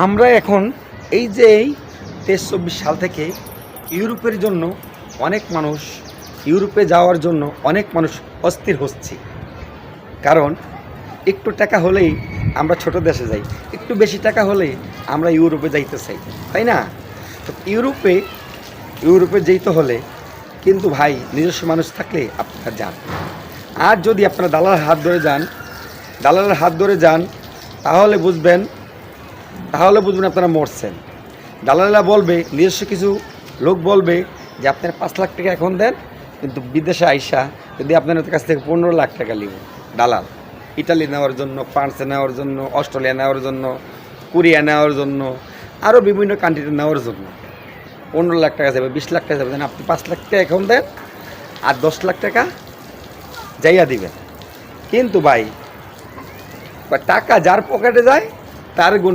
আমরা এখন এই যে এই 23-24 সাল থেকে ইউরোপের জন্য অনেক মানুষ ইউরোপে যাওয়ার জন্য অনেক মানুষ অস্থির হচ্ছি। কারণ একটু টাকা হলেই আমরা ছোট দেশে যাই, একটু বেশি টাকা হলেই আমরা ইউরোপে যাইতে চাই, তাই না? তো ইউরোপে যেতে হলে কিন্তু ভাই নিজস্ব মানুষ থাকলে আপনারা যান। আর যদি আপনারা দালালের হাত ধরে যান তাহলে বুঝবেন আপনারা মরছেন। দালালেরা বলবে, নিজস্ব কিছু লোক বলবে যে আপনারা 5 লাখ টাকা এখন দেন, কিন্তু বিদেশে আইসা যদি আপনার কাছ থেকে 15 লাখ টাকা নিব দালাল, ইটালি নেওয়ার জন্য, ফ্রান্সে নেওয়ার জন্য, অস্ট্রেলিয়া নেওয়ার জন্য, কোরিয়া নেওয়ার জন্য, আরও বিভিন্ন কান্ট্রিতে নেওয়ার জন্য 15 লাখ টাকা যাবে, 20 লাখ টাকা যাবে। আপনি 5 লাখ টাকা এখন দেন আর 10 লাখ টাকা যাইয়া দিবেন। কিন্তু ভাই টাকা যার পকেটে যায় তার